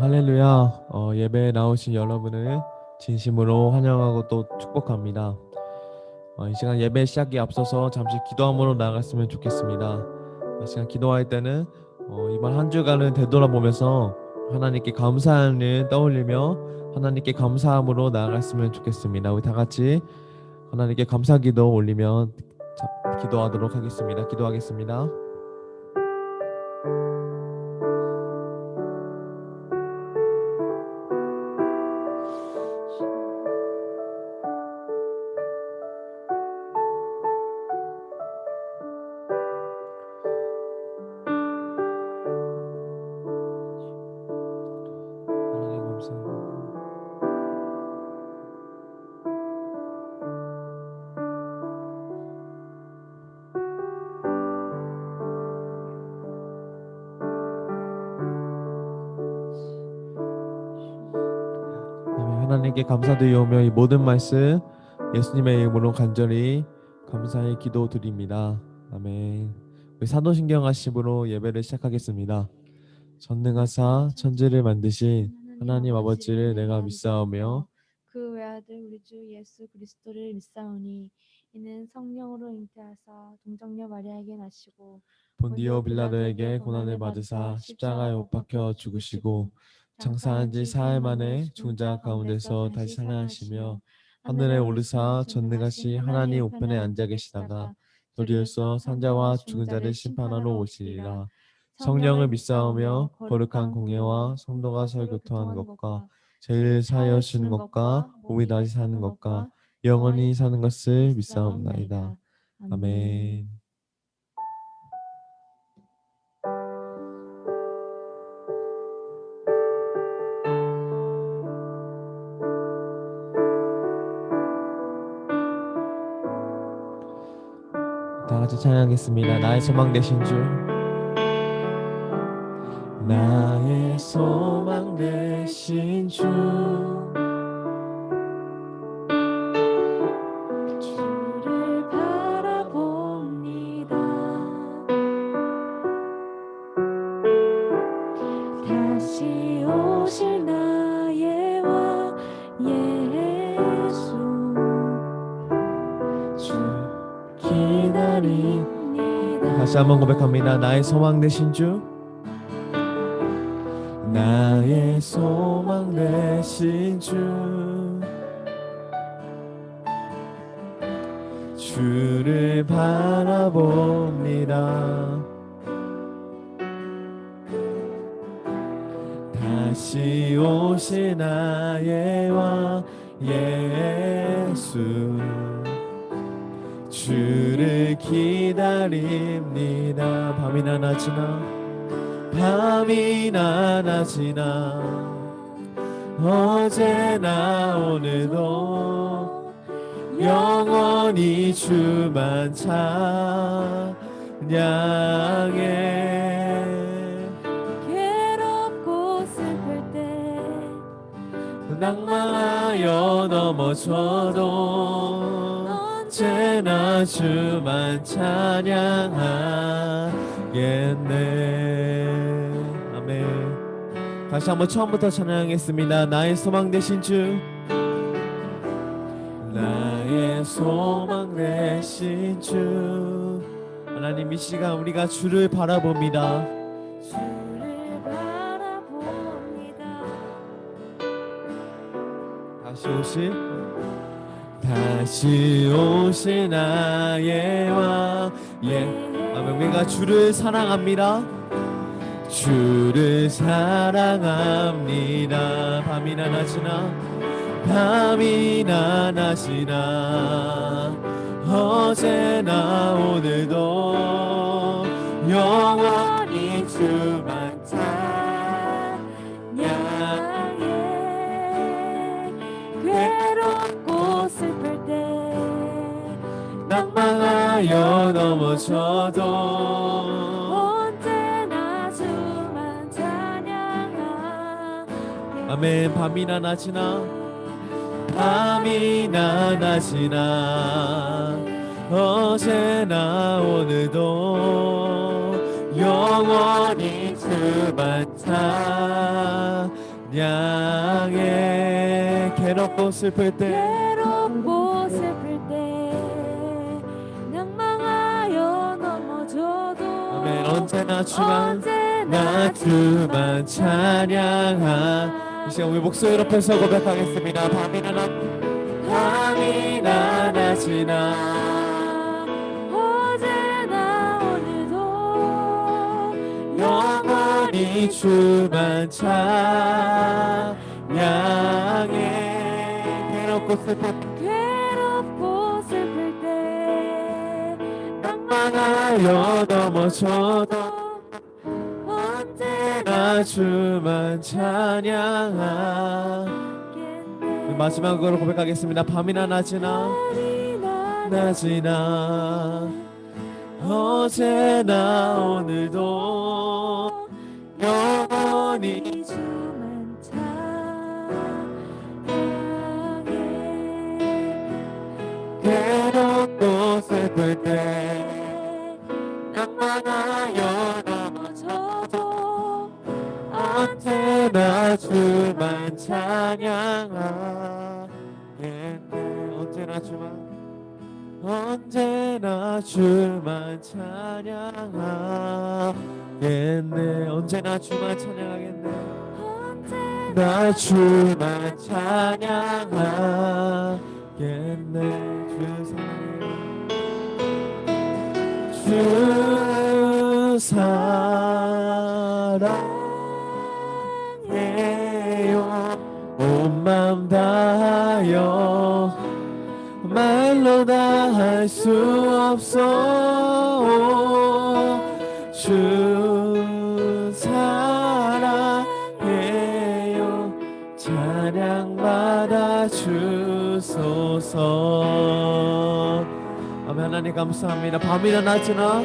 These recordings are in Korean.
할렐루야. 예배에 나오신 여러분을 진심으로 환영하고 또 축복합니다. 이 시간 예배 시작에 앞서서 잠시 기도함으로 나아갔으면 좋겠습니다. 이 시간 기도할 때는 이번 한 주간을 되돌아보면서 하나님께 감사함을 떠올리며 하나님께 감사함으로 나아갔으면 좋겠습니다. 우리 다 같이 하나님께 감사기도 올리며 기도하도록 하겠습니다. 기도하겠습니다. 하나님 감사합니다. 하나님께 감사드리오며 이 모든 말씀 예수님의 이름으로 간절히 감사의 기도 드립니다. 아멘. 우리 사도신경 하심으로 예배를 시작하겠습니다. 전능하사 천지를 만드신 하나님 아버지를 내가 믿사오며 그 외아들 우리 주 예수 그리스도를 믿사오니 이는 성령으로 잉태하사 동정녀 마리아에게 나시고 본디오 빌라도에게 고난을 받으사 십자가에 못 박혀 죽으시고 장사한 지 사흘 만에 죽은 자 가운데서 다시 살아나시며 하늘에 오르사 전능하신 하나님 우편에 앉아 계시다가 도리어서 산자와 죽은 자를 심판하러 오시리라. 성령을 믿사오며 거룩한 공예와 성도가 서로 교통하는 것과 죄를 사하여 주는 것과 몸이 다시 사는 것과 영원히 사는 것을 믿사옵나이다. 아멘. 다 같이 찬양하겠습니다. 나의 소망 되신 주, 나의 소망 되신 주, 주를 바라봅니다. 다시 오실 나의 왕 예수 주 기다립니다. 다시 한번 고백합니다. 나의 소망 되신 주, 나의 소망 되신 주, 주를 바라봅니다. 다시 오실 나의 왕 예수, 주를 기다립니다. 밤이나 낮이나 밤이나 낮이나 어제나 오늘도 영원히 주만 찬양해. 괴롭고 슬플 때 낭만하여 넘어져도 언제나 주만 찬양하겠네. 아멘. 다시 한번 처음부터 찬양하겠습니다. 나의 소망 되신 주, 나의 소망 되신 주. 하나님, 이 시간 우리가 주를 바라봅니다. 주를 바라봅니다. 다시 오실 나의 왕 아멘. 우리가 주를 사랑합니다. 주를 사랑합니다. 밤이나 낮이나 어제나 오늘도 영원히 주만 찬양해. 괴롭고 슬플 때 낭망하여 넘어져도 언제나 주만 찬양하. 아멘. 밤이나 낮이나 어제나 오늘도 영원히 주만 향해 괴롭고 슬플 때 괴롭고 슬플 때 낭망하여 넘어져도 아멘. 언제나 주만 언제나 주만 찬양한 이 시간 우리 목소리 높여서 고백하겠습니다. 밤이나 낮이나 어제나 오늘도 영원히 주만 찬양해 괴롭고 슬플 괴롭고 슬플 때 낭만하여 넘어져도 언제나 주만 찬양하 마지막으로 고백하겠습니다. 밤이나 낮이나 어제나 오늘도 영원히 주만 찬양해 괴롭고 슬플 때 낭만하여 넘어져도 언제나 주만 찬양하겠네. 언제나 주만 찬양하겠네. 언제나 주만 찬양하겠네. 나 주만 찬양하겠네. 주 사랑해요. 온 맘 다하여 말로 다 할 수 없어. 주 사랑해요. 찬양 받아 주소서. 아멘. 하나님 감사합니다. 밤이나 낮이나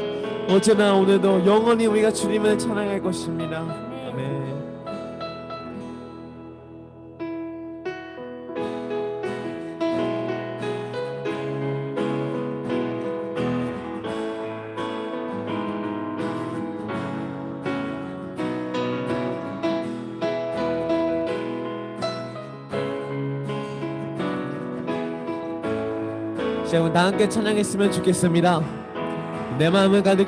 어제나 오늘도 영원히 우리가 주님을 찬양할 것입니다. 아멘. 여러분 다 함께 찬양했으면 좋겠습니다. 내 마음을 가득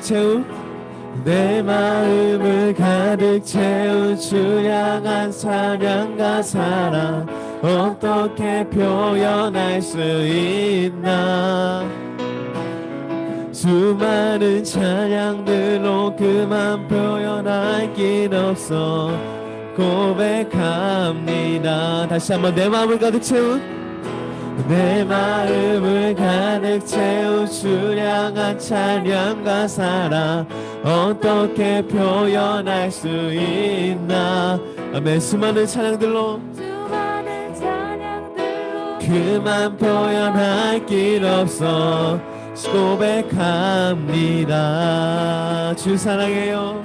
채운 주 향한 사랑과 사랑 어떻게 표현할 수 있나. 수많은 찬양들로 그만 표현할 길 없어 고백합니다. 다시 한번 내 마음을 가득 채운 주 향한 찬양과 사랑 어떻게 표현할 수 있나. 아멘. 수많은 찬양들로 그만 표현할 길 없어 고백합니다. 주 사랑해요.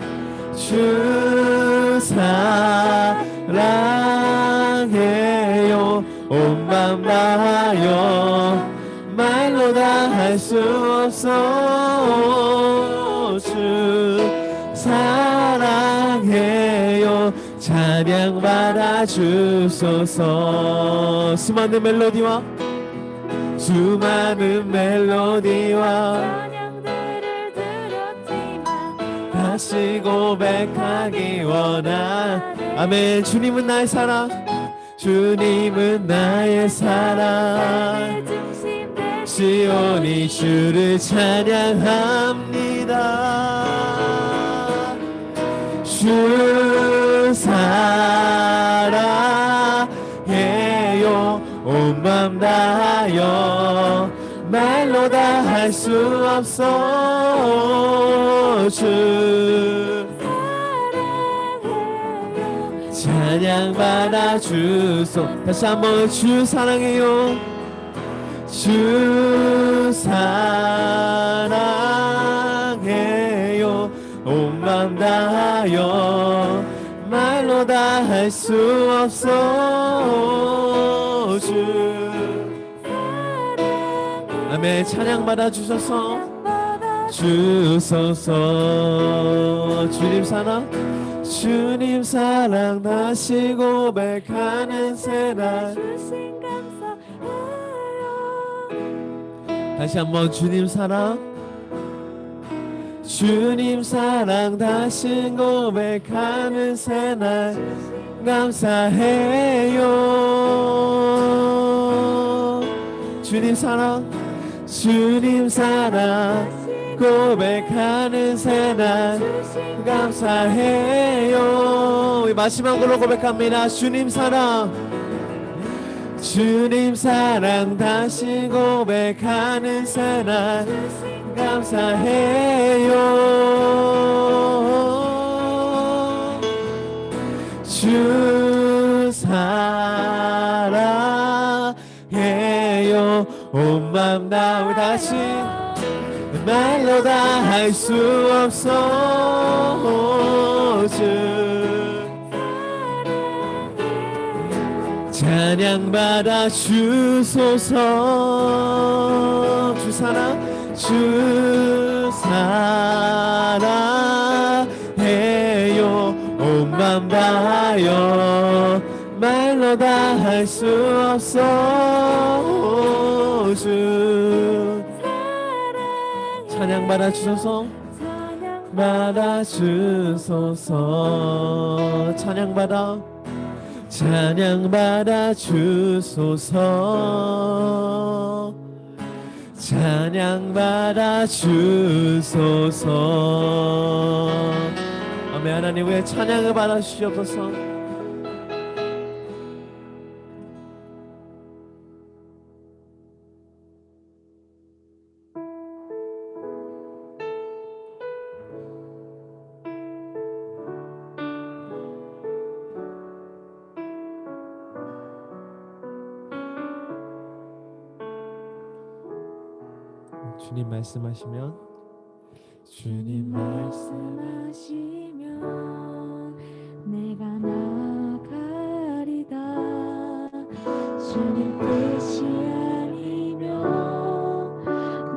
주 사랑해요. 온 맘 다하여 말로 다 할 수 없어. 주 사랑해요. 찬양 받아 주소서. 수많은 멜로디와 찬양들을 드렸지만 다시 고백하기 원하네. 아멘. 주님은 나의 사랑, 주님은 나의 사랑. 시온이 주를 찬양합니다. 주 사랑해요. 온 맘 다하여 말로 다 할 수 없어. 주 찬양 받아 주소. 다시 한번 주 사랑해요. 주 사랑해요. 온 맘 다하여 말로 다 할 수 없어. 주 아멘. 찬양 받아 주소서. 주님 사랑, 주님 사랑 다시 고백하는 새날. 주신 감사해요. 다시 한번 주님 사랑, 주님 사랑 다시 고백하는 새날 감사해요. 주님 사랑, 주님 사랑 고백하는 새날 감사해요. 마지막으로 고백합니다. 주님 사랑, 주님 사랑 다시 고백하는 새날 감사해요. 주 사랑해요. 온 맘 다해 다시 말로 다 할 수 없어. 주 찬양 받아 주소서. 주 사랑, 주 사랑해요. 온 맘 다하여 말로 다 할 수 없어. 주 찬양 받아 주소서. 받아 주소서. 찬양 받아, 찬양 받아 주소서. 찬양 받아 주소서. 아멘. 하나님 왜 찬양을 받아 주시옵소서. 주님 말씀하시면, 주님 말씀하시면 내가 나가리다. 주님 뜻이 아니면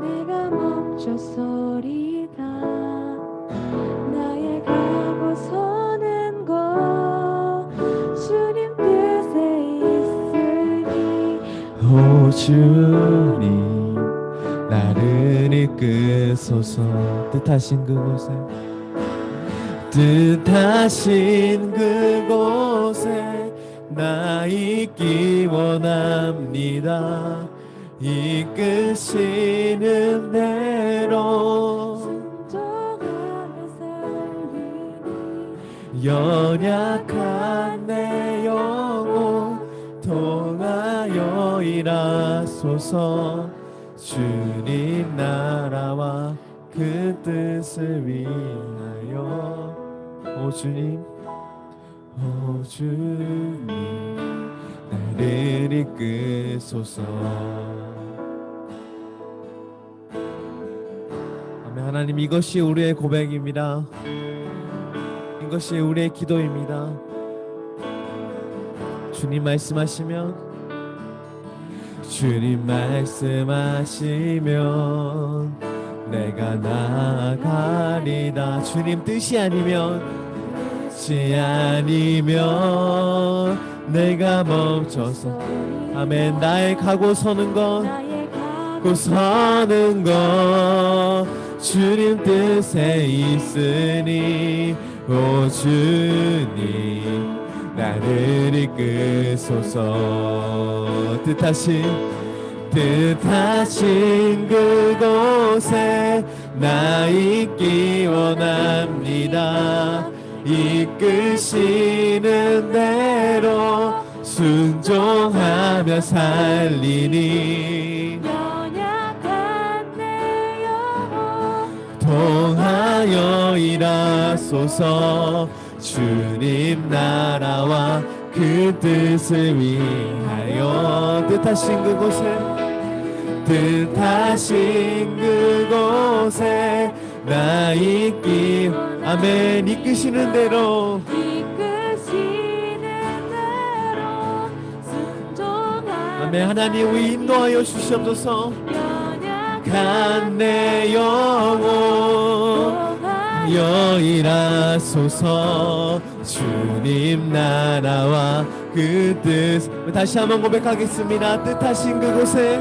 내가 멈춰서리다. 나의 가고 서는 것 주님 뜻에 있으니. 오 주님 나를 이끄소서. 뜻하신 그곳에, 뜻하신 그곳에 나 있기 원합니다. 이끄시는 대로 순종하며 살리니. 연약한 내 영혼 통하여 일하소서. 주님 나라와 그 뜻을 위하여. 오 주님, 오 주님 나를 이끄소서. 아멘. 하나님, 이것이 우리의 고백입니다. 이것이 우리의 기도입니다. 주님 말씀하시면, 주님 말씀하시면 내가 나아가리다. 주님 뜻이 아니면, 뜻이 아니면 내가 멈춰서. 아멘. 나의 가고 서는 것, 가고 서는 것 주님 뜻에 있으니. 오 주님 나를 이끄소서. 뜻하신 그곳에 나 있기 원합니다. 이끄시는 대로 순종하며 살리니. 연약한 내 영혼 통하여 일하소서. 주님 나라와 그 뜻을 위하여. 뜻하신 그곳에 나 있기. 아멘. 이끄시는 대로 순종하며. 아멘. 하나님 우리 인도하여 주시옵소서. 연약한 간 내 영혼 여일하소서. 주님 나라와 그 뜻. 다시 한번 고백하겠습니다. 뜻하신 그곳에,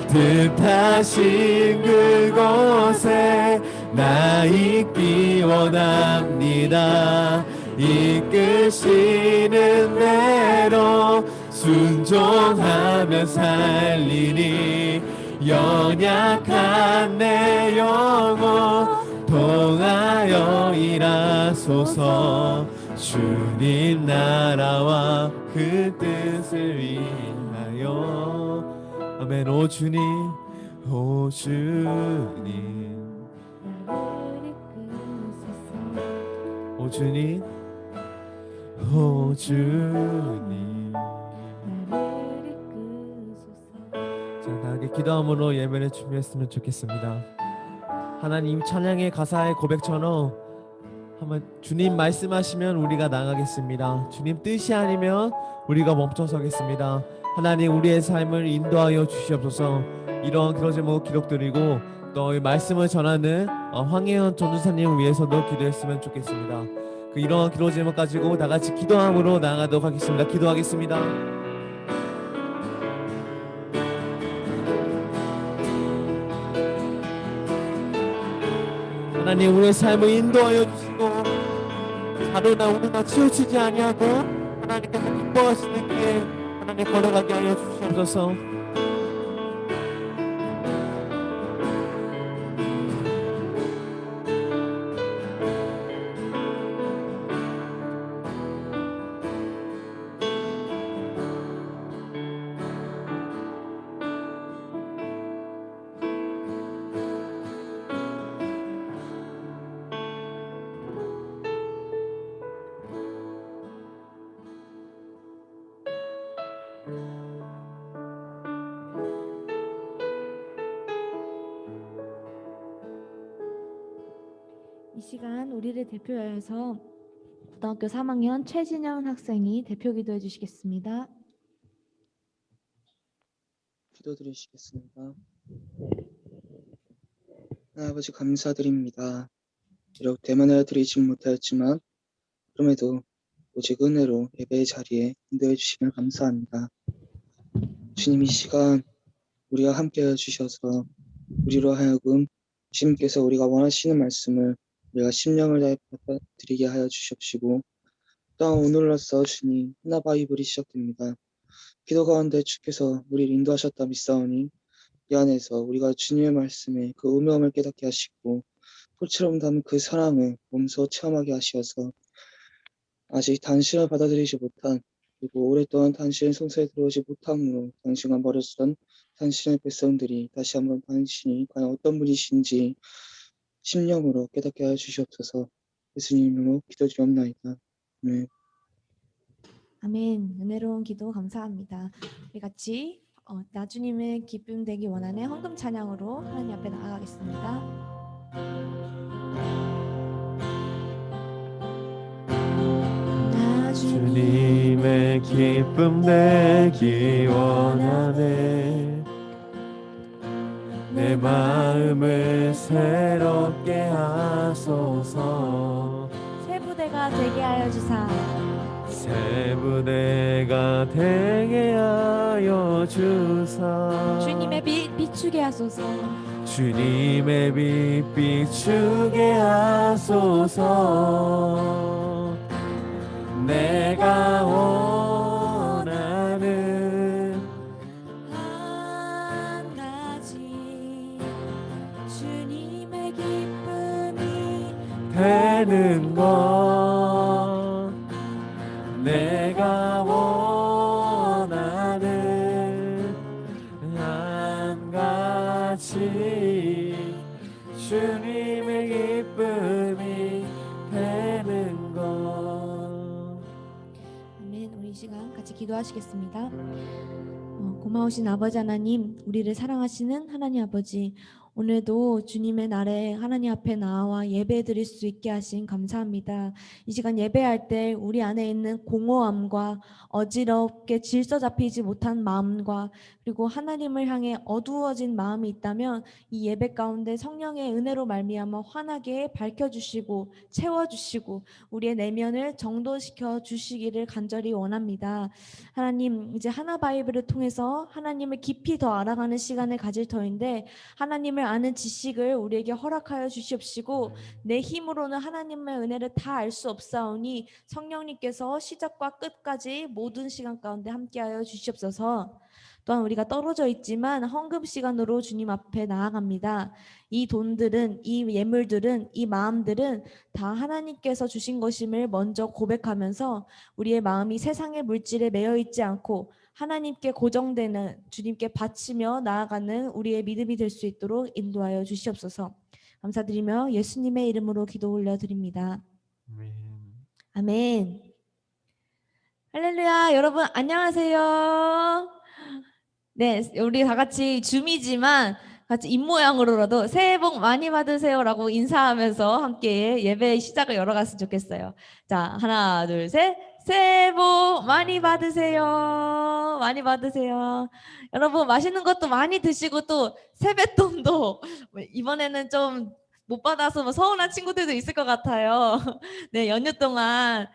뜻하신 그곳에 나 있기 원합니다. 이끄시는 대로 순종하며 살리니 연약한 내 영혼 통하여 일하소서. 주님 나라와 그 뜻을 위하여. 아멘. 오 주님, 오 주님, 나를 이끄소서. 오 주님, 오 주님. 나를 이끄소서. 자, 나에게 기도함으로 예배를 준비했으면 좋겠습니다. 하나님 찬양의 가사의 고백처럼 한번 주님 말씀하시면 우리가 나가겠습니다. 주님 뜻이 아니면 우리가 멈춰서겠습니다. 하나님 우리의 삶을 인도하여 주시옵소서. 이런 기도 제목 기록드리고 또 이 말씀을 전하는 황혜연 전도사님을 위해서도 기도했으면 좋겠습니다. 그 이런 기도 제목 가지고 다 같이 기도함으로 나가도록 하겠습니다. 기도하겠습니다. 하나님 우리의 삶을 인도하여 주시고 하루나 오늘나 치우치지 아니하고 하나님께서 기뻐하시는 길에 하나님 걸어가게 하여 주시옵소서. 이 시간 우리를 대표하여서 고등학교 3학년 최진영 학생이 대표 기도해 주시겠습니다. 기도드리시겠습니다. 아버지 감사드립니다. 비록 대면하여 드리지 못하였지만 그럼에도 오직 은혜로 예배의 자리에 인도해 주시면 감사합니다. 주님 이 시간 우리와 함께하여 주셔서 우리로 하여금 주님께서 우리가 원하시는 말씀을 우리가 심령을 다해 받아들이게 하여 주시옵시고 또한 오늘로써 주님 하나 바이블이 시작됩니다. 기도 가운데 주께서 우리를 인도하셨다 믿사오니 이 안에서 우리가 주님의 말씀에 그 음성을 깨닫게 하시고 꽃처럼 담은 그 사랑을 몸소 체험하게 하시어서 아직 당신을 받아들이지 못한 그리고 오랫동안 당신의 성소에 들어오지 못함으로 당신과 멀어지던 당신의 백성들이 다시 한번 당신이 과연 어떤 분이신지 심령으로 깨닫게 하여 주시옵소서. 예수님 이름으로 기도드리옵나이다. 아멘. 아멘. 은혜로운 기도 감사합니다. 우리 같이 나주님의 기쁨 되기 원하는 헌금 찬양으로 하나님 앞에 나아가겠습니다. 주님의 기쁨 되기 원하네. 내 마음을 새롭게 하소서. 새 부대가 되게 하여 주사. 새 부대가 되게 하여 주사. 주님의 빛 비추게 하소서. 주님의 빛 비추게 하소서. 내가 원하는 한 가지 주님의 기쁨이 되는 것. 내가 원하는 한 가지 주님의 기쁨이 되는 것. 아멘. 우리 이 시간 같이 기도하시겠습니다. 고마우신 아버지 하나님, 우리를 사랑하시는 하나님 아버지, 오늘도 주님의 날에 하나님 앞에 나와 예배 드릴 수 있게 하신 감사합니다. 이 시간 예배할 때 우리 안에 있는 공허함과 어지럽게 질서 잡히지 못한 마음과 그리고 하나님을 향해 어두워진 마음이 있다면 이 예배 가운데 성령의 은혜로 말미암아 환하게 밝혀주시고 채워주시고 우리의 내면을 정돈시켜 주시기를 간절히 원합니다. 하나님, 이제 하나 바이블을 통해서 하나님을 깊이 더 알아가는 시간을 가질 터인데 하나님을 아는 지식을 우리에게 허락하여 주시옵시고 내 힘으로는 하나님의 은혜를 다 알 수 없사오니 성령님께서 시작과 끝까지 모든 시간 가운데 함께하여 주시옵소서. 또한 우리가 떨어져 있지만 헌금 시간으로 주님 앞에 나아갑니다. 이 돈들은, 이 예물들은, 이 마음들은 다 하나님께서 주신 것임을 먼저 고백하면서 우리의 마음이 세상의 물질에 매여 있지 않고 하나님께 고정되는 주님께 바치며 나아가는 우리의 믿음이 될 수 있도록 인도하여 주시옵소서. 감사드리며 예수님의 이름으로 기도 올려드립니다. 아멘. 아멘. 할렐루야. 여러분 안녕하세요. 네, 우리 다 같이 줌이지만 같이 입모양으로라도 새해 복 많이 받으세요라고 인사하면서 함께 예배 시작을 열어갔으면 좋겠어요. 자, 하나, 둘, 셋. 새해 복 많이 받으세요. 많이 받으세요. 여러분 맛있는 것도 많이 드시고 또 세뱃돈도 이번에는 좀 못 받아서 뭐 서운한 친구들도 있을 것 같아요. 네, 연휴 동안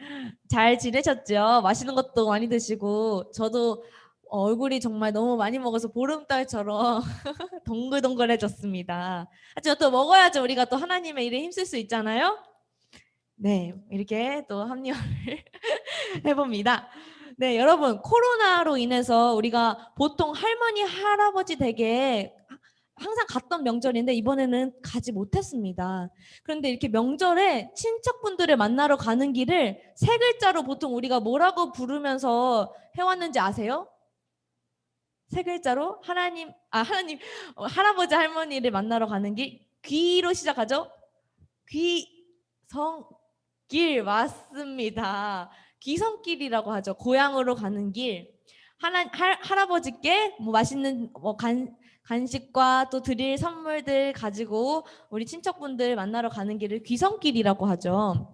잘 지내셨죠? 맛있는 것도 많이 드시고 저도 얼굴이 정말 너무 많이 먹어서 보름달처럼 동글동글해졌습니다. 하지만 또 먹어야죠. 우리가 또 하나님의 일에 힘쓸 수 있잖아요. 네, 이렇게 또 합리화를 해봅니다. 네, 여러분 코로나로 인해서 우리가 보통 할머니, 할아버지 댁에 항상 갔던 명절인데 이번에는 가지 못했습니다. 그런데 이렇게 명절에 친척분들을 만나러 가는 길을 세 글자로 보통 우리가 뭐라고 부르면서 해왔는지 아세요? 세 글자로 하나님, 할아버지 할머니를 만나러 가는 길 귀로 시작하죠. 귀성길 맞습니다. 귀성길이라고 하죠. 고향으로 가는 길. 할아버지께 뭐 맛있는 간식과 또 드릴 선물들 가지고 우리 친척분들 만나러 가는 길을 귀성길이라고 하죠.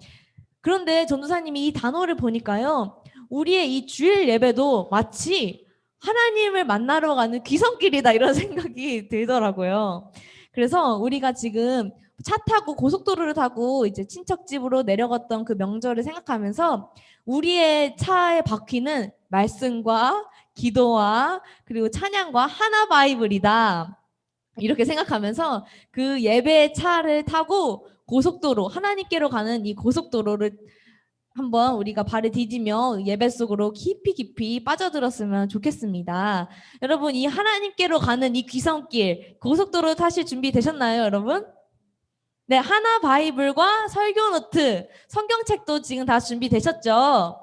그런데 전도사님이 이 단어를 보니까요. 우리의 이 주일 예배도 마치 하나님을 만나러 가는 귀성길이다 이런 생각이 들더라고요. 그래서 우리가 지금 차 타고 고속도로를 타고 이제 친척 집으로 내려갔던 그 명절을 생각하면서 우리의 차의 바퀴는 말씀과 기도와 그리고 찬양과 하나 바이블이다. 이렇게 생각하면서 그 예배의 차를 타고 고속도로, 하나님께로 가는 이 고속도로를 한번 우리가 발을 디디며 예배 속으로 깊이 빠져들었으면 좋겠습니다. 여러분, 이 하나님께로 가는 이 귀성길, 고속도로 타실 준비 되셨나요, 여러분? 네, 하나 바이블과 설교 노트, 성경책도 지금 다 준비되셨죠?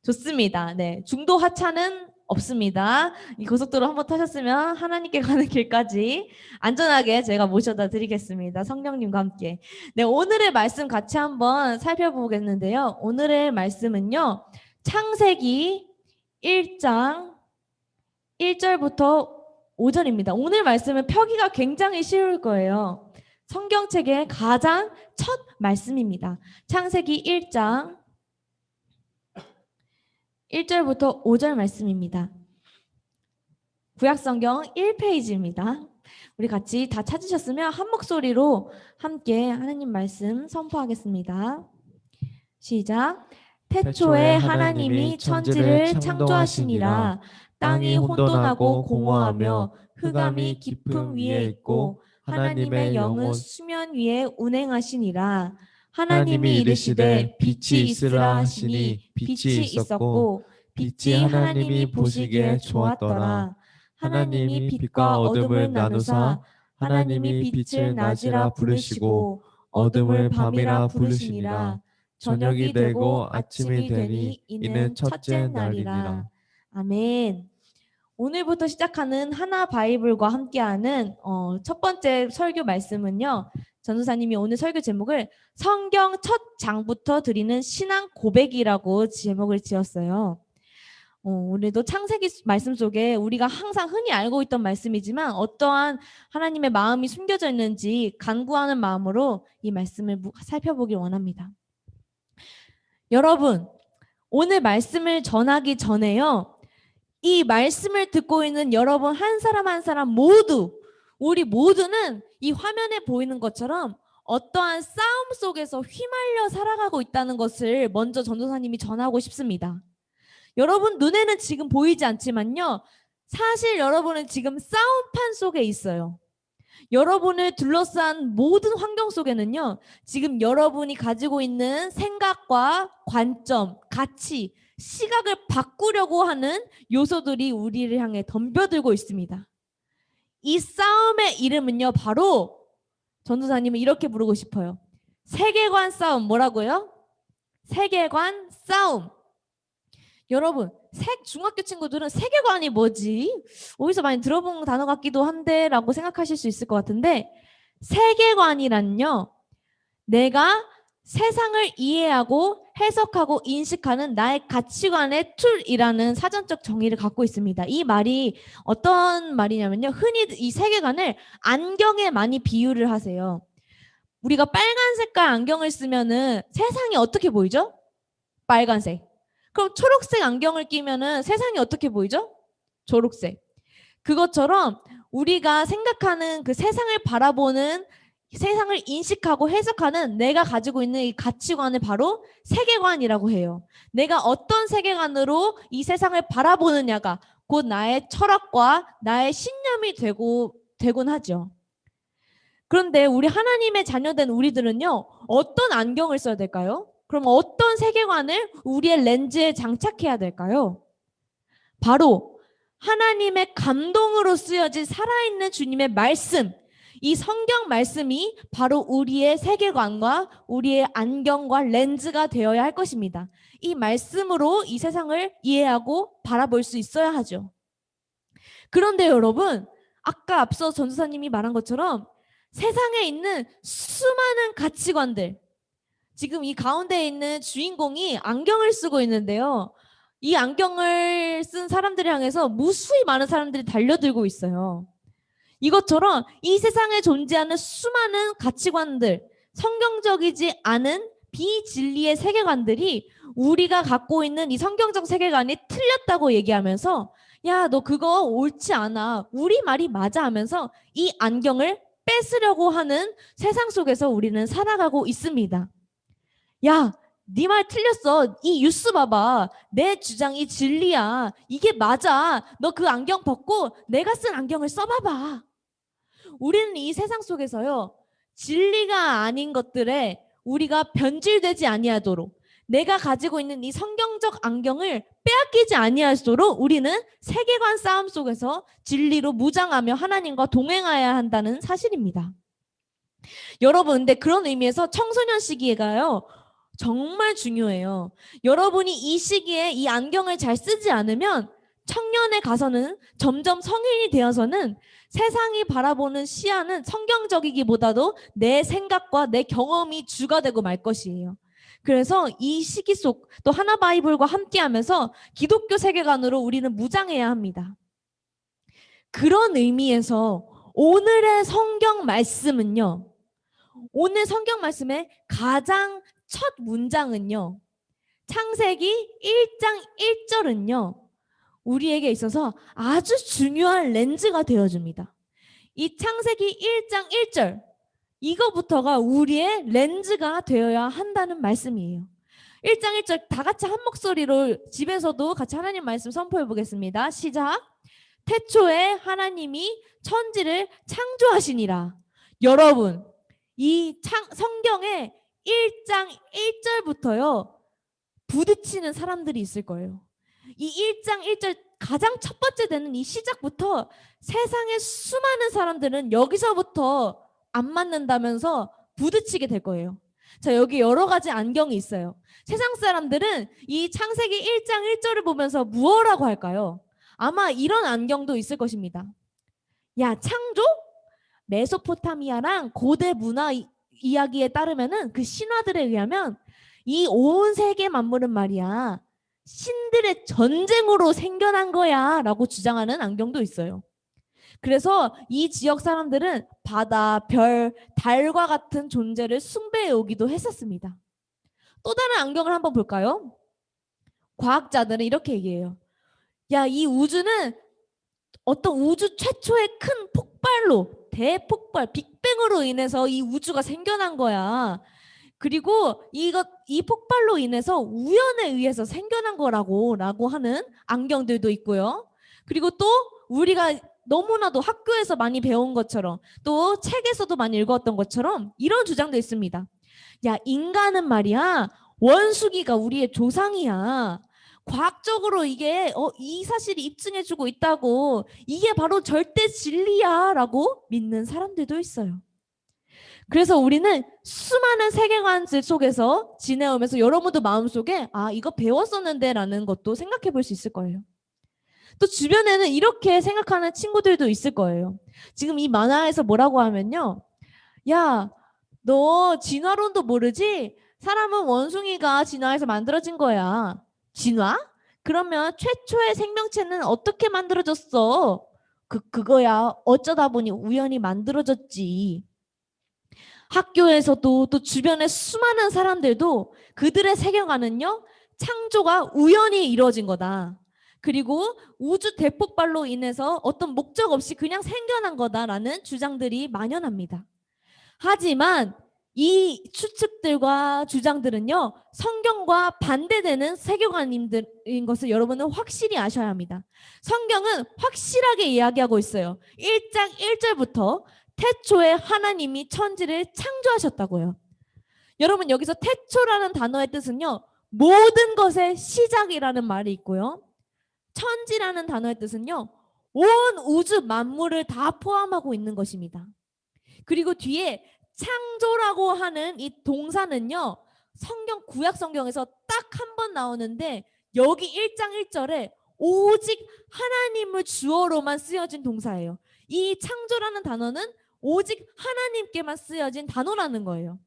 좋습니다. 네, 중도 하차는 없습니다. 이 고속도로 한번 타셨으면 하나님께 가는 길까지 안전하게 제가 모셔다 드리겠습니다. 성령님과 함께. 네, 오늘의 말씀 같이 한번 살펴보겠는데요. 오늘의 말씀은요. 창세기 1장 1절부터 5절입니다. 오늘 말씀은 펴기가 굉장히 쉬울 거예요. 성경책의 가장 첫 말씀입니다. 창세기 1장 1절부터 5절 말씀입니다. 구약성경 1페이지입니다. 우리 같이 다 찾으셨으면 한 목소리로 함께 하나님 말씀 선포하겠습니다. 시작. 태초에 하나님이 천지를 창조하시니라. 땅이 혼돈하고 공허하며 흑암이 깊음 위에 있고 하나님의 영은 수면 위에 운행하시니라. 하나님이 이르시되 빛이 있으라 하시니 빛이 있었고 빛이 하나님이 보시기에 좋았더라. 하나님이 빛과 어둠을 나누사 하나님이 빛을 낮이라 부르시고 어둠을 밤이라 부르시니라. 저녁이 되고 아침이 되니 이는 첫째 날이라. 아멘. 오늘부터 시작하는 하나 바이블과 함께하는 첫 번째 설교 말씀은요. 전도사님이 오늘 설교 제목을 성경 첫 장부터 드리는 신앙 고백이라고 제목을 지었어요. 우리도 창세기 말씀 속에 우리가 항상 흔히 알고 있던 말씀이지만 어떠한 하나님의 마음이 숨겨져 있는지 간구하는 마음으로 이 말씀을 살펴보길 원합니다. 여러분, 오늘 말씀을 전하기 전에요. 이 말씀을 듣고 있는 여러분 한 사람 한 사람 모두, 우리 모두는 이 화면에 보이는 것처럼 어떠한 싸움 속에서 휘말려 살아가고 있다는 것을 먼저 전도사님이 전하고 싶습니다. 여러분 눈에는 지금 보이지 않지만요. 사실 여러분은 지금 싸움판 속에 있어요. 여러분을 둘러싼 모든 환경 속에는요. 지금 여러분이 가지고 있는 생각과 관점, 가치, 시각을 바꾸려고 하는 요소들이 우리를 향해 덤벼들고 있습니다. 이 싸움의 이름은요. 바로 전도사님은 이렇게 부르고 싶어요. 세계관 싸움. 뭐라고요? 세계관 싸움. 여러분, 중학교 친구들은 세계관이 뭐지? 어디서 많이 들어본 단어 같기도 한데 라고 생각하실 수 있을 것 같은데 세계관이란요. 내가 세상을 이해하고 해석하고 인식하는 나의 가치관의 툴이라는 사전적 정의를 갖고 있습니다. 이 말이 어떤 말이냐면요. 흔히 이 세계관을 안경에 많이 비유를 하세요. 우리가 빨간 색깔 안경을 쓰면은 세상이 어떻게 보이죠? 빨간색. 그럼 초록색 안경을 끼면은 세상이 어떻게 보이죠? 초록색. 그것처럼 우리가 생각하는 그 세상을 바라보는 세상을 인식하고 해석하는 내가 가지고 있는 이 가치관을 바로 세계관이라고 해요. 내가 어떤 세계관으로 이 세상을 바라보느냐가 곧 나의 철학과 나의 신념이 되곤 하죠. 그런데 우리 하나님의 자녀된 우리들은요. 어떤 안경을 써야 될까요? 그럼 어떤 세계관을 우리의 렌즈에 장착해야 될까요? 바로 하나님의 감동으로 쓰여진 살아있는 주님의 말씀, 이 성경 말씀이 바로 우리의 세계관과 우리의 안경과 렌즈가 되어야 할 것입니다. 이 말씀으로 이 세상을 이해하고 바라볼 수 있어야 하죠. 그런데 여러분, 아까 앞서 전도사님이 말한 것처럼 세상에 있는 수많은 가치관들, 지금 이 가운데에 있는 주인공이 안경을 쓰고 있는데요. 이 안경을 쓴 사람들을 향해서 무수히 많은 사람들이 달려들고 있어요. 이것처럼 이 세상에 존재하는 수많은 가치관들, 성경적이지 않은 비진리의 세계관들이 우리가 갖고 있는 이 성경적 세계관이 틀렸다고 얘기하면서 야, 너 그거 옳지 않아. 우리 말이 맞아 하면서 이 안경을 뺏으려고 하는 세상 속에서 우리는 살아가고 있습니다. 야, 네 말 틀렸어. 이 뉴스 봐봐. 내 주장이 진리야. 이게 맞아. 너 그 안경 벗고 내가 쓴 안경을 써봐봐. 우리는 이 세상 속에서요. 진리가 아닌 것들에 우리가 변질되지 아니하도록 내가 가지고 있는 이 성경적 안경을 빼앗기지 아니하도록 우리는 세계관 싸움 속에서 진리로 무장하며 하나님과 동행해야 한다는 사실입니다. 여러분, 근데 그런 의미에서 청소년 시기가요. 정말 중요해요. 여러분이 이 시기에 이 안경을 잘 쓰지 않으면 청년에 가서는 점점 성인이 되어서는 세상이 바라보는 시야는 성경적이기보다도 내 생각과 내 경험이 주가 되고 말 것이에요. 그래서 이 시기 속 또 하나 바이블과 함께하면서 기독교 세계관으로 우리는 무장해야 합니다. 그런 의미에서 오늘의 성경 말씀은요. 오늘 성경 말씀의 가장 첫 문장은요. 창세기 1장 1절은요. 우리에게 있어서 아주 중요한 렌즈가 되어줍니다. 이 창세기 1장 1절 이거부터가 우리의 렌즈가 되어야 한다는 말씀이에요. 1장 1절 다 같이 한 목소리로 집에서도 같이 하나님 말씀 선포해 보겠습니다. 시작. 태초에 하나님이 천지를 창조하시니라. 여러분, 이 성경에 1장 1절부터요. 부딪히는 사람들이 있을 거예요. 이 1장 1절 가장 첫 번째 되는 이 시작부터 세상의 수많은 사람들은 여기서부터 안 맞는다면서 부딪히게 될 거예요. 자, 여기 여러 가지 안경이 있어요. 세상 사람들은 이 창세기 1장 1절을 보면서 무엇라고 할까요? 아마 이런 안경도 있을 것입니다. 야, 창조? 메소포타미아랑 고대 문화 이야기에 따르면은 그 신화들에 의하면 이 온 세계 만물은 말이야 신들의 전쟁으로 생겨난 거야 라고 주장하는 안경도 있어요. 그래서 이 지역 사람들은 바다, 별, 달과 같은 존재를 숭배해 오기도 했었습니다. 또 다른 안경을 한번 볼까요? 과학자들은 이렇게 얘기해요. 야, 이 우주는 어떤 우주 최초의 큰 폭발로, 대폭발, 빅뱅으로 인해서 이 우주가 생겨난 거야. 그리고 이 폭발로 인해서 우연에 의해서 생겨난 거라고 하는 안경들도 있고요. 그리고 또 우리가 너무나도 학교에서 많이 배운 것처럼 또 책에서도 많이 읽었던 것처럼 이런 주장도 있습니다. 야, 인간은 말이야, 원숭이가 우리의 조상이야. 과학적으로 이게 이 사실이 입증해주고 있다고, 이게 바로 절대 진리야라고 믿는 사람들도 있어요. 그래서 우리는 수많은 세계관들 속에서 지내오면서 여러분도 마음속에 이거 배웠었는데 라는 것도 생각해 볼 수 있을 거예요. 또 주변에는 이렇게 생각하는 친구들도 있을 거예요. 지금 이 만화에서 뭐라고 하면요, 야, 너 진화론도 모르지? 사람은 원숭이가 진화해서 만들어진 거야. 진화? 그러면 최초의 생명체는 어떻게 만들어졌어? 그거야 어쩌다 보니 우연히 만들어졌지. 학교에서도 또 주변의 수많은 사람들도 그들의 세계관은요, 창조가 우연히 이루어진 거다. 그리고 우주 대폭발로 인해서 어떤 목적 없이 그냥 생겨난 거다라는 주장들이 만연합니다. 하지만 이 추측들과 주장들은요, 성경과 반대되는 세계관인 것을 여러분은 확실히 아셔야 합니다. 성경은 확실하게 이야기하고 있어요. 1장 1절부터 태초에 하나님이 천지를 창조하셨다고요. 여러분, 여기서 태초라는 단어의 뜻은요, 모든 것의 시작이라는 말이 있고요. 천지라는 단어의 뜻은요, 온 우주 만물을 다 포함하고 있는 것입니다. 그리고 뒤에 창조라고 하는 이 동사는요, 구약 성경에서 딱 한 번 나오는데 여기 1장 1절에 오직 하나님을 주어로만 쓰여진 동사예요. 이 창조라는 단어는 오직 하나님께만 쓰여진 단어라는 거예요.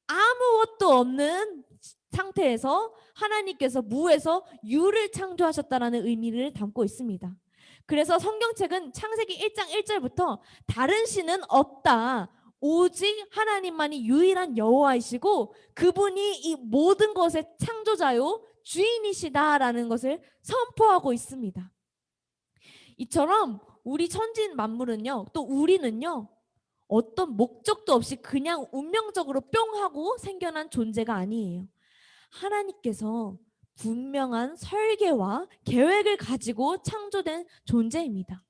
아무것도 없는 상태에서 하나님께서 무에서 유를 창조하셨다라는 의미를 담고 있습니다. 그래서 성경책은 창세기 1장 1절부터 다른 신은 없다, 오직 하나님만이 유일한 여호와이시고 그분이 이 모든 것의 창조자요 주인이시다라는 것을 선포하고 있습니다. 이처럼 우리 천지 만물은요, 또 우리는요, 어떤 목적도 없이 그냥 운명적으로 뿅 하고 생겨난 존재가 아니에요. 하나님께서 분명한 설계와 계획을 가지고 창조된 존재입니다.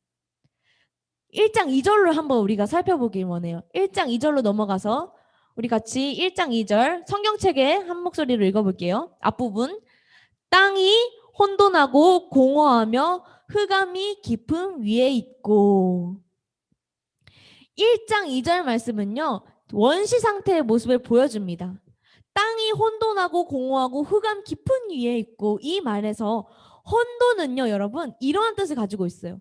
1장 2절로 한번 우리가 살펴보길 원해요. 1장 2절로 넘어가서 우리 같이 1장 2절 성경책에 한 목소리로 읽어볼게요. 앞부분. 땅이 혼돈하고 공허하며 흑암이 깊음 위에 있고. 1장 2절 말씀은요, 원시 상태의 모습을 보여줍니다. 땅이 혼돈하고 공허하고 흑암 깊은 위에 있고, 이 말에서 혼돈은요, 여러분, 이러한 뜻을 가지고 있어요.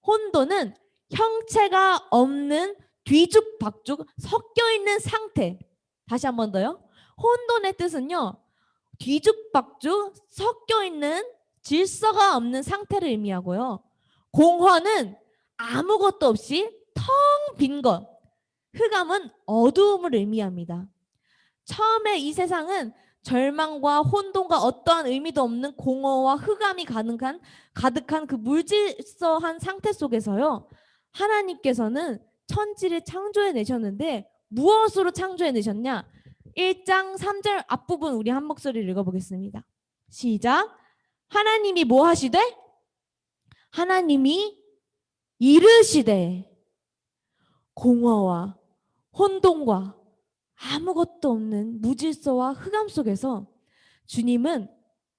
혼돈은 형체가 없는 뒤죽박죽 섞여 있는 상태. 다시 한 번 더요. 혼돈의 뜻은요, 뒤죽박죽 섞여 있는 질서가 없는 상태를 의미하고요. 공허는 아무것도 없이 텅 빈 것. 흑암은 어두움을 의미합니다. 처음에 이 세상은 절망과 혼돈과 어떠한 의미도 없는 공허와 흑암이 가득한 그 물질서한 상태 속에서요, 하나님께서는 천지를 창조해 내셨는데 무엇으로 창조해 내셨냐? 1장 3절 앞부분 우리 한 목소리를 읽어보겠습니다. 시작. 하나님이 뭐 하시되? 하나님이 이르시되 공허와 혼돈과 아무것도 없는 무질서와 흑암 속에서 주님은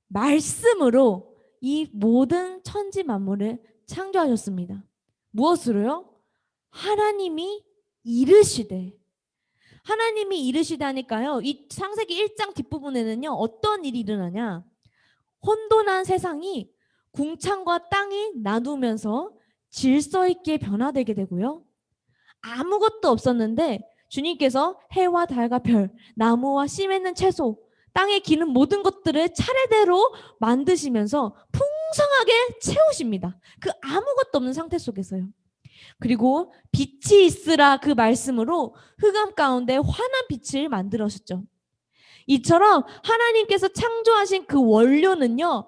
말씀으로 이 모든 천지 만물을 창조하셨습니다. 무엇으로요? 하나님이 이르시되. 하나님이 이르시다니까요, 이 창세기 1장 뒷부분에는요, 어떤 일이 일어나냐? 혼돈한 세상이 궁창과 땅이 나누면서 질서 있게 변화되게 되고요. 아무것도 없었는데 주님께서 해와 달과 별, 나무와 씨 맺는 채소, 땅에 기는 모든 것들을 차례대로 만드시면서 풍성하게 채우십니다. 그 아무것도 없는 상태 속에서요. 그리고 빛이 있으라 그 말씀으로 흑암 가운데 환한 빛을 만들었죠. 이처럼 하나님께서 창조하신 그 원료는요,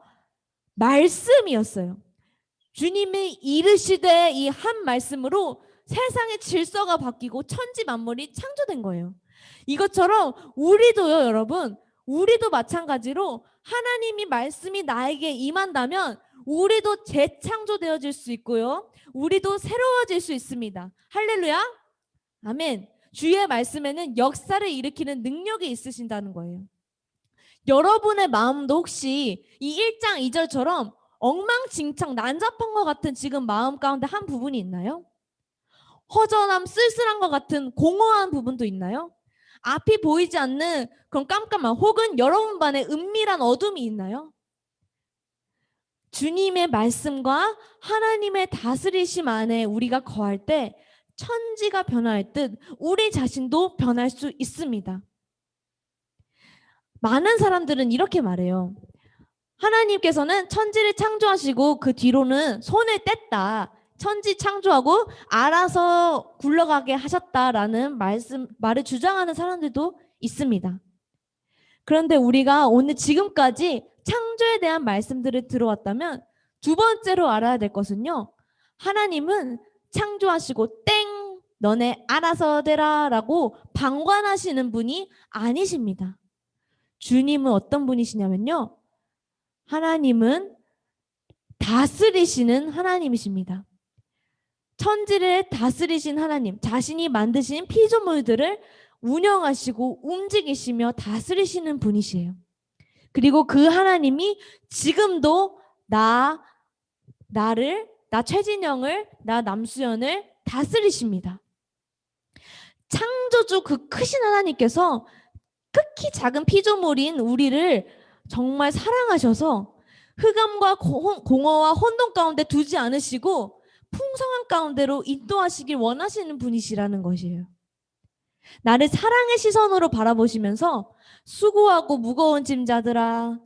말씀이었어요. 주님이 이르시되 이 한 말씀으로 세상의 질서가 바뀌고 천지 만물이 창조된 거예요. 이것처럼 우리도요, 여러분, 우리도 마찬가지로 하나님이 말씀이 나에게 임한다면 우리도 재창조되어질 수 있고요, 우리도 새로워질 수 있습니다. 할렐루야, 아멘. 주의 말씀에는 역사를 일으키는 능력이 있으신다는 거예요. 여러분의 마음도 혹시 이 1장 2절처럼 엉망진창 난잡한 것 같은 지금 마음 가운데 한 부분이 있나요? 허전함, 쓸쓸한 것 같은 공허한 부분도 있나요? 앞이 보이지 않는 그런 깜깜함, 혹은 여러분 반에 은밀한 어둠이 있나요? 주님의 말씀과 하나님의 다스리심 안에 우리가 거할 때 천지가 변할 듯 우리 자신도 변할 수 있습니다. 많은 사람들은 이렇게 말해요. 하나님께서는 천지를 창조하시고 그 뒤로는 손을 뗐다. 천지 창조하고 알아서 굴러가게 하셨다라는 말을 주장하는 사람들도 있습니다. 그런데 우리가 오늘 지금까지 창조에 대한 말씀들을 들어왔다면 두 번째로 알아야 될 것은요, 하나님은 창조하시고 땡 너네 알아서 되라 라고 방관하시는 분이 아니십니다. 주님은 어떤 분이시냐면요, 하나님은 다스리시는 하나님이십니다. 천지를 다스리신 하나님, 자신이 만드신 피조물들을 운영하시고 움직이시며 다스리시는 분이시에요. 그리고 그 하나님이 지금도 나 최진영을, 나 남수연을 다스리십니다. 창조주 그 크신 하나님께서 극히 작은 피조물인 우리를 정말 사랑하셔서 흑암과 공허와 혼돈 가운데 두지 않으시고 풍성한 가운데로 인도하시길 원하시는 분이시라는 것이에요. 나를 사랑의 시선으로 바라보시면서 수고하고 무거운 짐자들아,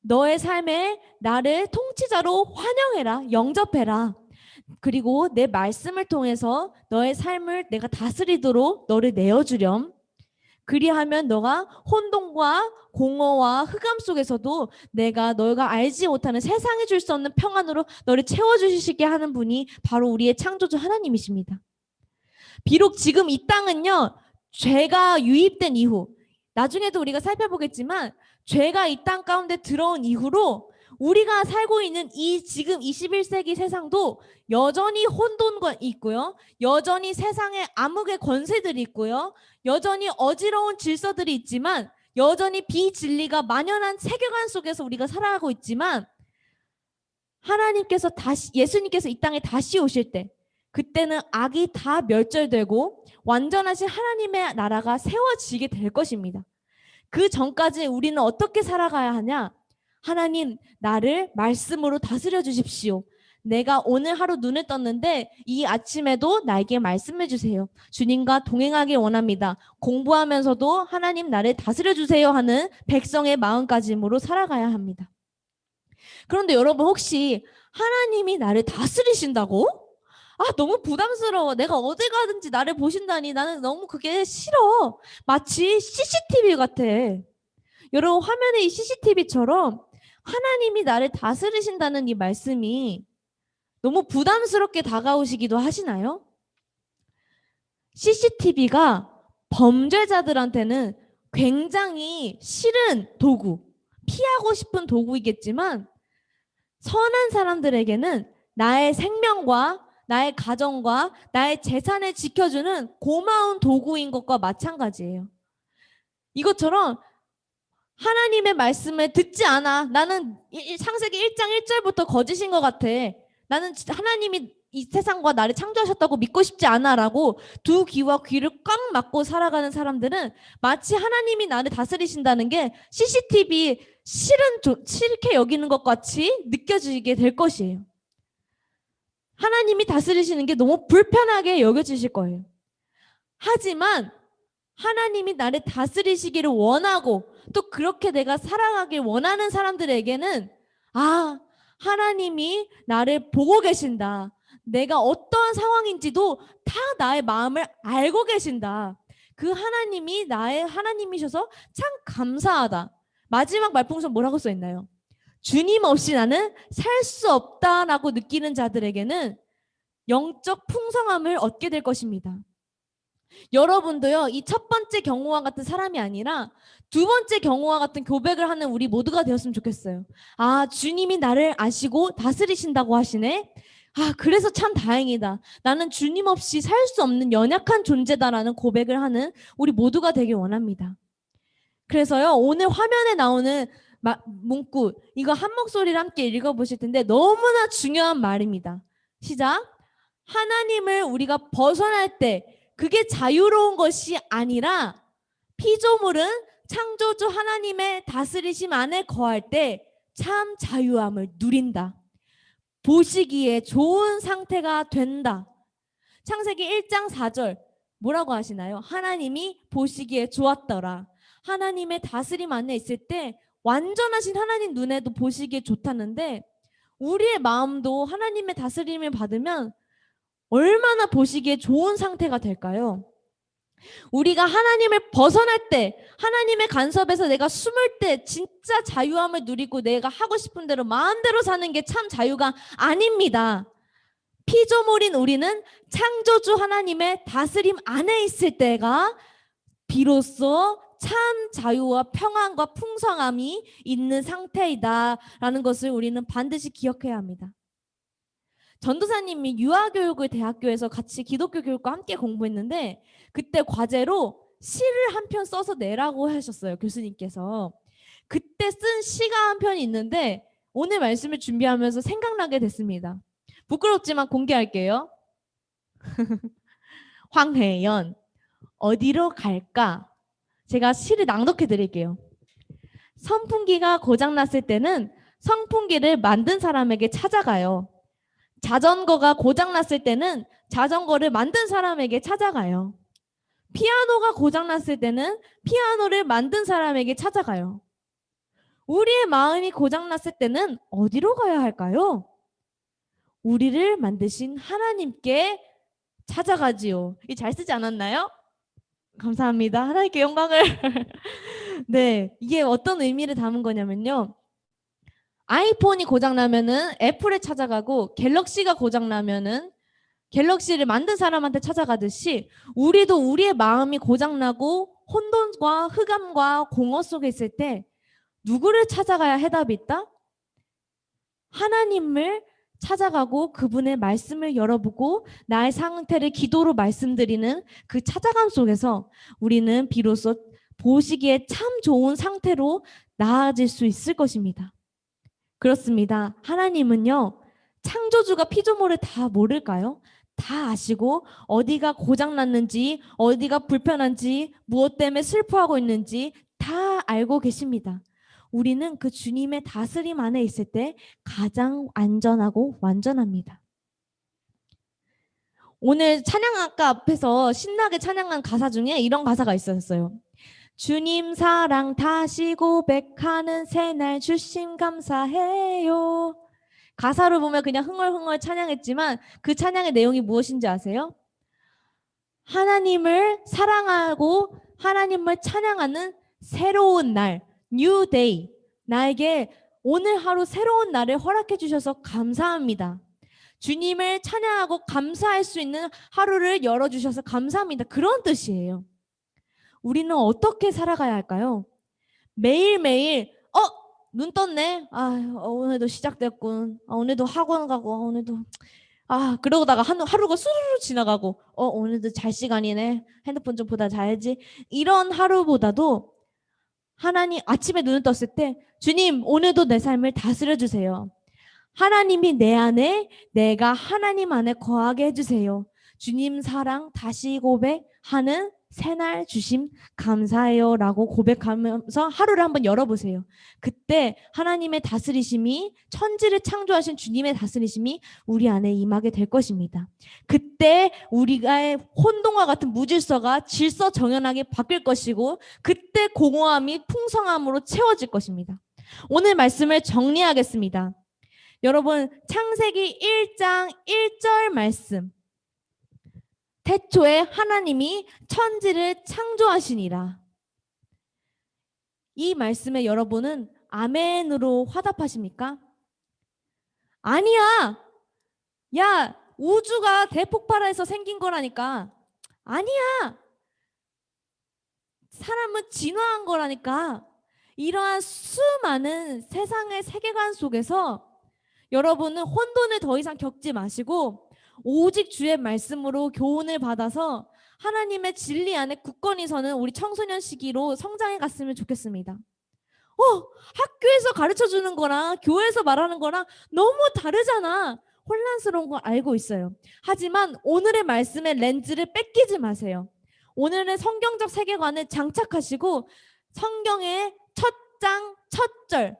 너의 삶에 나를 통치자로 환영해라, 영접해라. 그리고 내 말씀을 통해서 너의 삶을 내가 다스리도록 너를 내어주렴. 그리하면 너가 혼돈과 공허와 흑암 속에서도 너희가 알지 못하는 세상에 줄 수 없는 평안으로 너를 채워주시게 하는 분이 바로 우리의 창조주 하나님이십니다. 비록 지금 이 땅은요, 죄가 유입된 이후, 나중에도 우리가 살펴보겠지만 죄가 이 땅 가운데 들어온 이후로 우리가 살고 있는 이 지금 21세기 세상도 여전히 혼돈과 있고요, 여전히 세상에 암흑의 권세들이 있고요, 여전히 어지러운 질서들이 있지만, 여전히 비진리가 만연한 세계관 속에서 우리가 살아가고 있지만, 예수님께서 이 땅에 다시 오실 때, 그때는 악이 다 멸절되고 완전하신 하나님의 나라가 세워지게 될 것입니다. 그 전까지 우리는 어떻게 살아가야 하냐? 하나님, 나를 말씀으로 다스려 주십시오. 내가 오늘 하루 눈을 떴는데 이 아침에도 나에게 말씀해 주세요. 주님과 동행하길 원합니다. 공부하면서도 하나님 나를 다스려 주세요 하는 백성의 마음가짐으로 살아가야 합니다. 그런데 여러분, 혹시 하나님이 나를 다스리신다고? 너무 부담스러워. 내가 어디 가든지 나를 보신다니 나는 너무 그게 싫어. 마치 CCTV 같아. 여러분, 화면에 이 CCTV처럼 하나님이 나를 다스리신다는 이 말씀이 너무 부담스럽게 다가오시기도 하시나요? CCTV가 범죄자들한테는 굉장히 싫은 도구, 피하고 싶은 도구이겠지만, 선한 사람들에게는 나의 생명과 나의 가정과 나의 재산을 지켜주는 고마운 도구인 것과 마찬가지예요. 이것처럼 하나님의 말씀을 듣지 않아. 나는 창세기 1장 1절부터 거짓인 것 같아. 나는 하나님이 이 세상과 나를 창조하셨다고 믿고 싶지 않아 라고 두 귀와 귀를 꽉 막고 살아가는 사람들은 마치 하나님이 나를 다스리신다는 게 CCTV 싫게 여기는 것 같이 느껴지게 될 것이에요. 하나님이 다스리시는 게 너무 불편하게 여겨지실 거예요. 하지만 하나님이 나를 다스리시기를 원하고 또 그렇게 내가 살아가길 원하는 사람들에게는 아, 하나님이 나를 보고 계신다. 내가 어떠한 상황인지도 다 나의 마음을 알고 계신다. 그 하나님이 나의 하나님이셔서 참 감사하다. 마지막 말풍선 뭐라고 써 있나요? 주님 없이 나는 살 수 없다라고 느끼는 자들에게는 영적 풍성함을 얻게 될 것입니다. 여러분도요, 이 첫 번째 경우와 같은 사람이 아니라 두 번째 경우와 같은 고백을 하는 우리 모두가 되었으면 좋겠어요. 아, 주님이 나를 아시고 다스리신다고 하시네. 아, 그래서 참 다행이다. 나는 주님 없이 살 수 없는 연약한 존재다라는 고백을 하는 우리 모두가 되길 원합니다. 그래서요, 오늘 화면에 나오는 문구, 이거 한 목소리를 함께 읽어보실 텐데 너무나 중요한 말입니다. 시작. 하나님을 우리가 벗어날 때 그게 자유로운 것이 아니라 피조물은 창조주 하나님의 다스리심 안에 거할 때 참 자유함을 누린다. 보시기에 좋은 상태가 된다. 창세기 1장 4절 뭐라고 하시나요? 하나님이 보시기에 좋았더라. 하나님의 다스림 안에 있을 때 완전하신 하나님 눈에도 보시기에 좋다는데 우리의 마음도 하나님의 다스림을 받으면 얼마나 보시기에 좋은 상태가 될까요? 우리가 하나님을 벗어날 때, 하나님의 간섭에서 내가 숨을 때 진짜 자유함을 누리고 내가 하고 싶은 대로 마음대로 사는 게 참 자유가 아닙니다. 피조물인 우리는 창조주 하나님의 다스림 안에 있을 때가 비로소 참 자유와 평안과 풍성함이 있는 상태이다라는 것을 우리는 반드시 기억해야 합니다. 전도사님이 유아교육을 대학교에서 같이 기독교 교육과 함께 공부했는데 그때 과제로 시를 한 편 써서 내라고 하셨어요. 교수님께서. 그때 쓴 시가 한 편이 있는데 오늘 말씀을 준비하면서 생각나게 됐습니다. 부끄럽지만 공개할게요. 황혜연, 어디로 갈까? 제가 시를 낭독해 드릴게요. 선풍기가 고장났을 때는 선풍기를 만든 사람에게 찾아가요. 자전거가 고장났을 때는 자전거를 만든 사람에게 찾아가요. 피아노가 고장났을 때는 피아노를 만든 사람에게 찾아가요. 우리의 마음이 고장났을 때는 어디로 가야 할까요? 우리를 만드신 하나님께 찾아가지요. 이 잘 쓰지 않았나요? 감사합니다. 하나님께 영광을. 네, 이게 어떤 의미를 담은 거냐면요. 아이폰이 고장나면은 애플에 찾아가고 갤럭시가 고장나면은 갤럭시를 만든 사람한테 찾아가듯이 우리도 우리의 마음이 고장나고 혼돈과 흑암과 공허 속에 있을 때 누구를 찾아가야 해답이 있다? 하나님을 찾아가고 그분의 말씀을 열어보고 나의 상태를 기도로 말씀드리는 그 찾아감 속에서 우리는 비로소 보시기에 참 좋은 상태로 나아질 수 있을 것입니다. 그렇습니다. 하나님은요, 창조주가 피조물을 다 모를까요? 다 아시고 어디가 고장났는지 어디가 불편한지 무엇 때문에 슬퍼하고 있는지 다 알고 계십니다. 우리는 그 주님의 다스림 안에 있을 때 가장 안전하고 완전합니다. 오늘 찬양학과 앞에서 신나게 찬양한 가사 중에 이런 가사가 있었어요. 주님 사랑 다시 고백하는 새날 주심 감사해요. 가사를 보면 그냥 흥얼흥얼 찬양했지만 그 찬양의 내용이 무엇인지 아세요? 하나님을 사랑하고 하나님을 찬양하는 새로운 날, New Day. 나에게 오늘 하루 새로운 날을 허락해 주셔서 감사합니다. 주님을 찬양하고 감사할 수 있는 하루를 열어주셔서 감사합니다. 그런 뜻이에요. 우리는 어떻게 살아가야 할까요? 매일매일 눈 떴네. 오늘도 시작됐군. 오늘도 학원 가고 오늘도 그러다가 하루가 수르르 지나가고 오늘도 잘 시간이네. 핸드폰 좀 보다 자야지. 이런 하루보다도 하나님 아침에 눈을 떴을 때 주님 오늘도 내 삶을 다스려 주세요. 하나님이 내 안에 내가 하나님 안에 거하게 해주세요. 주님 사랑 다시 고백하는 새날 주심 감사해요 라고 고백하면서 하루를 한번 열어보세요. 그때 하나님의 다스리심이, 천지를 창조하신 주님의 다스리심이 우리 안에 임하게 될 것입니다. 그때 우리가 혼돈과 같은 무질서가 질서정연하게 바뀔 것이고, 그때 공허함이 풍성함으로 채워질 것입니다. 오늘 말씀을 정리하겠습니다. 여러분, 창세기 1장 1절 말씀. 태초에 하나님이 천지를 창조하시니라. 이 말씀에 여러분은 아멘으로 화답하십니까? 아니야. 야, 우주가 대폭발해서 생긴 거라니까. 아니야. 사람은 진화한 거라니까. 이러한 수많은 세상의 세계관 속에서 여러분은 혼돈을 더 이상 겪지 마시고 오직 주의 말씀으로 교훈을 받아서 하나님의 진리 안에 굳건히 서는 우리 청소년 시기로 성장해 갔으면 좋겠습니다. 학교에서 가르쳐 주는 거랑 교회에서 말하는 거랑 너무 다르잖아. 혼란스러운 걸 알고 있어요. 하지만 오늘의 말씀의 렌즈를 뺏기지 마세요. 오늘의 성경적 세계관을 장착하시고 성경의 첫 장, 첫 절,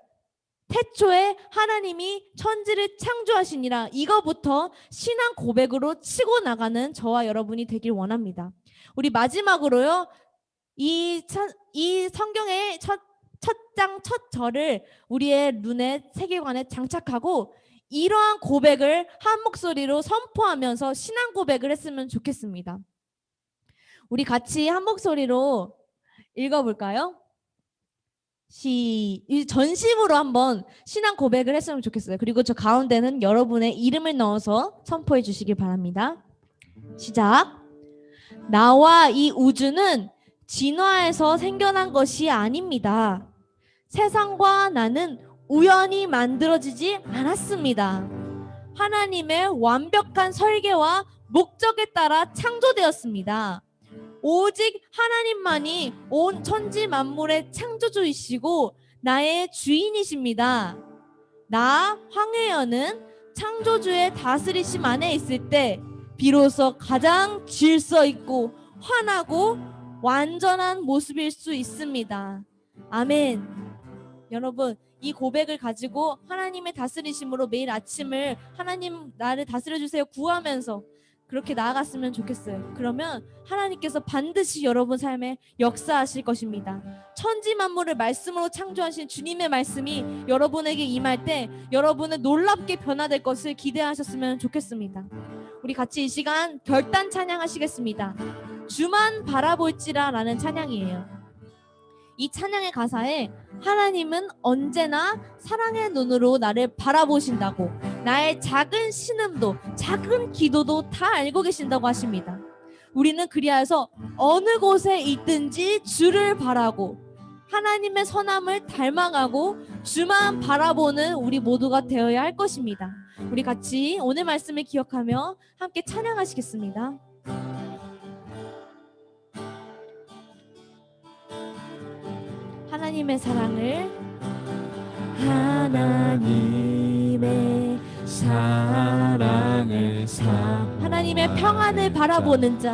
태초에 하나님이 천지를 창조하시니라, 이거부터 신앙 고백으로 치고 나가는 저와 여러분이 되길 원합니다. 우리 마지막으로요, 이 성경의 첫 장, 첫 절을 우리의 눈에, 세계관에 장착하고 이러한 고백을 한 목소리로 선포하면서 신앙 고백을 했으면 좋겠습니다. 우리 같이 한 목소리로 읽어볼까요? 전심으로 한번 신앙 고백을 했으면 좋겠어요. 그리고 저 가운데는 여러분의 이름을 넣어서 선포해 주시길 바랍니다. 시작. 나와 이 우주는 진화해서 생겨난 것이 아닙니다. 세상과 나는 우연히 만들어지지 않았습니다. 하나님의 완벽한 설계와 목적에 따라 창조되었습니다. 오직 하나님만이 온 천지 만물의 창조주이시고 나의 주인이십니다. 나 황혜연은 창조주의 다스리심 안에 있을 때 비로소 가장 질서 있고 환하고 완전한 모습일 수 있습니다. 아멘. 여러분, 이 고백을 가지고 하나님의 다스리심으로 매일 아침을 하나님 나를 다스려주세요 구하면서 그렇게 나아갔으면 좋겠어요. 그러면 하나님께서 반드시 여러분 삶에 역사하실 것입니다. 천지 만물을 말씀으로 창조하신 주님의 말씀이 여러분에게 임할 때 여러분은 놀랍게 변화될 것을 기대하셨으면 좋겠습니다. 우리 같이 이 시간 결단 찬양하시겠습니다. 주만 바라볼지라 라는 찬양이에요. 이 찬양의 가사에 하나님은 언제나 사랑의 눈으로 나를 바라보신다고, 나의 작은 신음도 작은 기도도 다 알고 계신다고 하십니다. 우리는 그리하여서 어느 곳에 있든지 주를 바라고 하나님의 선함을 닮아가고 주만 바라보는 우리 모두가 되어야 할 것입니다. 우리 같이 오늘 말씀을 기억하며 함께 찬양하시겠습니다. 하나님의 사랑을, 하나님의 사랑을 하나님의 평안을 바라보는 자,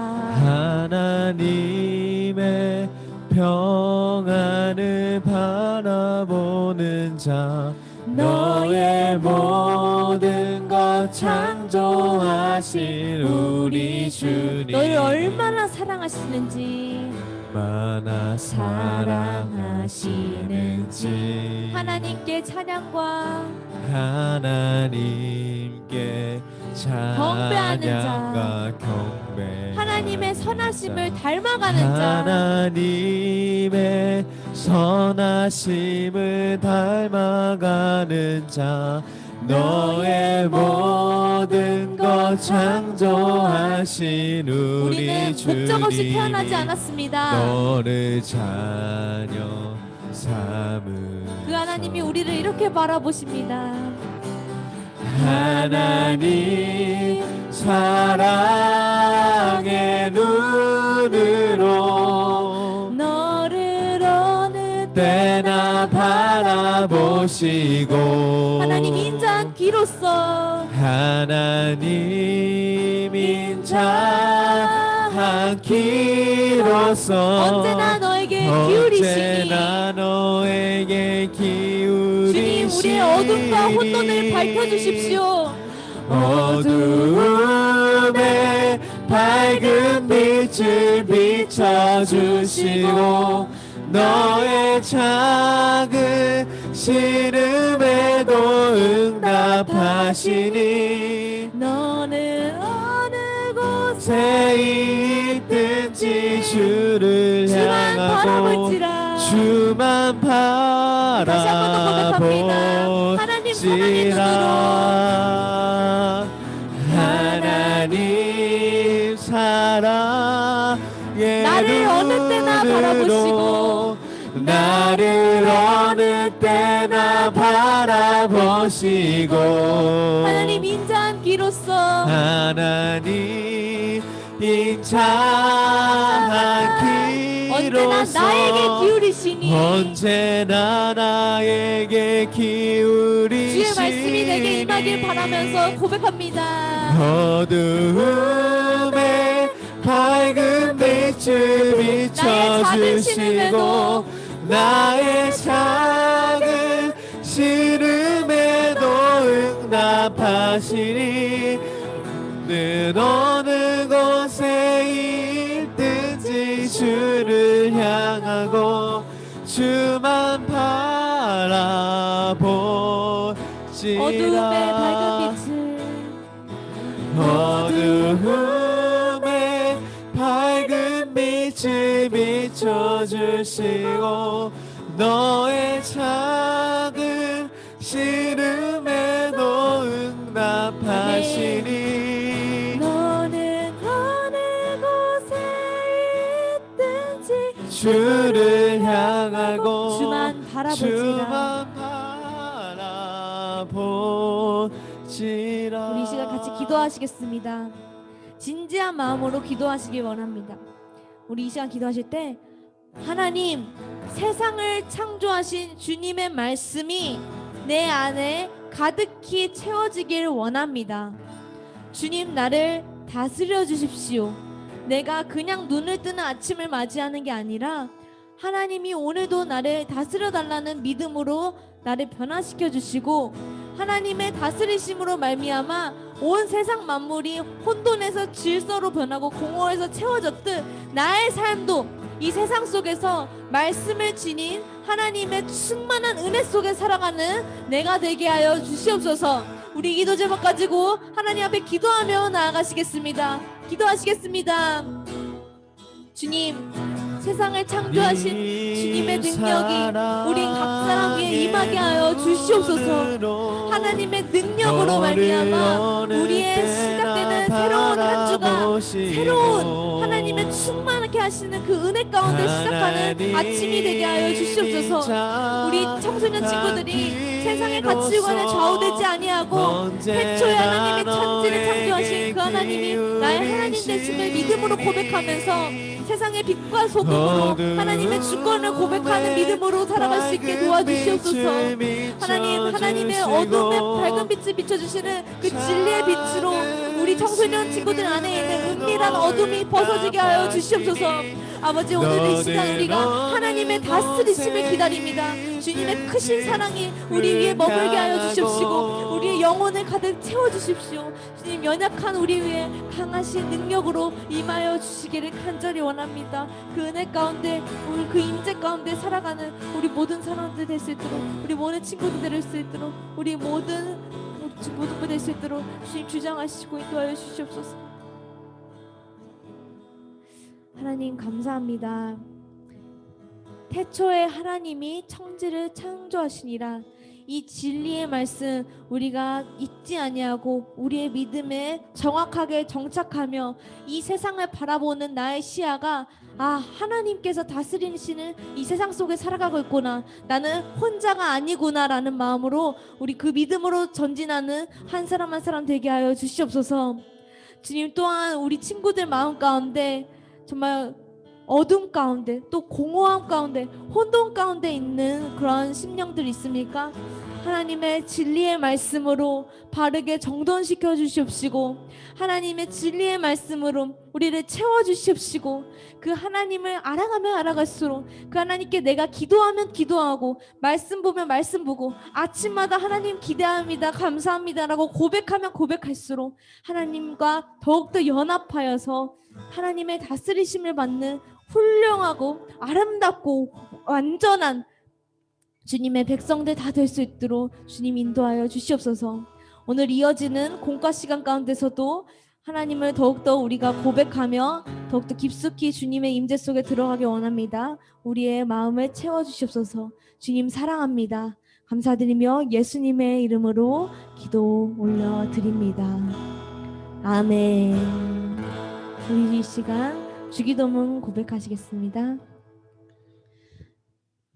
하나님의 평안을 바라보는 자, 너의 모든 것 창조하신 우리 주님, 너를 얼마나 사랑하시는지, 얼마나 사랑하시는지 하나님께 찬양과 하나님께 경배하는 자, 찬양과 경배, 하나님의 선하심을 닮아가는 자, 하나님의 선하심을 닮아가는 자, 너의 모든 것 창조하신 우리는 우리 목적 없이 주님이 태어나지 않았습니다. 너를 자녀 삼으 그 하나님이 우리를 이렇게 바라보십니다. 하나님 사랑의 눈으로 너를 어느 때나 바라보시고, 하나님 인자한 귀로서 하나님 인자한 않기로써 언제나 너에게 기울이시니 언제나 너에게 기울이시니 주님 우리의 어둠과 혼돈을 밝혀주십시오. 어두움에 밝은 빛을 비춰주시고 너의 작은 시름에도 응답하시니 너는 어느 곳에 새 있든지 주를 주만 향하고 바라볼지라. 주만 다시 한 번 더 고백합니다. 하나님 사랑의 바라보시라. 하나님 사랑의 나를 어느 때나 눈으로 나를 어느 때나 바라보시고 하나님 인자한 귀로서 하나님 인자한 언제나 귀로서 나에게 기울이시니 언제나 나에게 기울이시니 주의 말씀이 내게 임하길 바라면서 고백합니다. 어두움에 밝은 빛을 비춰주시고 나의 작은 시름에도 응답하시니 늘 어느 곳에 있든지 주를 향하고 주만 바라보시라. 어두움의 밝은 빛을 어두움에 밝은 빛을 비춰주시고 너의 작은 시름에도 응답하시니 너는 어느 곳에 있든지 주를 향하고 주만 바라보지라. 주만 바라보지라. 우리 이 시간 같이 기도하시겠습니다. 진지한 마음으로 기도하시길 원합니다. 우리 이 시간 기도하실 때 하나님 세상을 창조하신 주님의 말씀이 내 안에 가득히 채워지길 원합니다. 주님 나를 다스려 주십시오. 내가 그냥 눈을 뜨는 아침을 맞이하는 게 아니라 하나님이 오늘도 나를 다스려 달라는 믿음으로 나를 변화시켜 주시고 하나님의 다스리심으로 말미암아 온 세상 만물이 혼돈에서 질서로 변하고 공허에서 채워졌듯 나의 삶도 이 세상 속에서 말씀을 지닌 하나님의 충만한 은혜 속에 살아가는 내가 되게 하여 주시옵소서. 우리 기도 제목 가지고 하나님 앞에 기도하며 나아가시겠습니다. 기도하시겠습니다. 주님, 세상을 창조하신 주님의 능력이 우리 각 사람 위에 임하게 하여 주시옵소서. 하나님의 능력으로 말미암아 우리의 시작되는 새로운 한 주가 새로운 하나님의 충만하게 하시는 그 은혜 가운데 시작하는 아침이 되게 하여 주시옵소서. 우리 청소년 친구들이 세상의 가치관에 좌우되지 아니하고 태초에 하나님의 천지를 창조하신 그 하나님이 나의 하나님 되심을 믿음으로 고백하면서 세상의 빛과 소금으로 하나님의 주권을 고백하는 믿음으로 살아갈 수 있게 도와주시옵소서. 하나님, 하나님의 어둠에 밝은 빛을 비춰주시는 그 진리의 빛으로 우리 청소년 친구들 안에 있는 은밀한 어둠이 벗어지게 하여 주시옵소서. 아버지, 오늘 이 시간 우리가 하나님의 다스리심을 기다립니다. 주님의 크신 사랑이 우리 위에 머물게 하여 주십시고 우리의 영혼을 가득 채워주십시오. 주님, 연약한 우리 위에 강하신 능력으로 임하여 주시기를 간절히 원합니다. 그 은혜 가운데, 우리 그 임재 가운데 살아가는 우리 모든 사람들 될 수 있도록, 우리 모든 친구들 될 수 있도록, 우리 모든 분 될 수 있도록 주님 주장하시고 인도하여 주시옵소서. 하나님 감사합니다. 태초에 하나님이 천지를 창조하시니라. 이 진리의 말씀 우리가 잊지 아니하고 우리의 믿음에 정확하게 정착하며 이 세상을 바라보는 나의 시야가 하나님께서 다스리시는 이 세상 속에 살아가고 있구나, 나는 혼자가 아니구나라는 마음으로 우리 그 믿음으로 전진하는 한 사람 한 사람 되게 하여 주시옵소서. 주님, 또한 우리 친구들 마음 가운데 정말 어둠 가운데 또 공허함 가운데 혼돈 가운데 있는 그런 심령들 있습니까? 하나님의 진리의 말씀으로 바르게 정돈시켜 주시옵시고 하나님의 진리의 말씀으로 우리를 채워 주시옵시고 그 하나님을 알아가면 알아갈수록 그 하나님께 내가 기도하면 기도하고 말씀 보면 말씀 보고 아침마다 하나님 기대합니다 감사합니다라고 고백하면 고백할수록 하나님과 더욱더 연합하여서 하나님의 다스리심을 받는 훌륭하고 아름답고 완전한 주님의 백성들 다 될 수 있도록 주님 인도하여 주시옵소서. 오늘 이어지는 공과 시간 가운데서도 하나님을 더욱더 우리가 고백하며 더욱더 깊숙이 주님의 임재 속에 들어가기 원합니다. 우리의 마음을 채워주시옵소서. 주님 사랑합니다. 감사드리며 예수님의 이름으로 기도 올려드립니다. 아멘. 우리 이 시간 주기도문 고백하시겠습니다.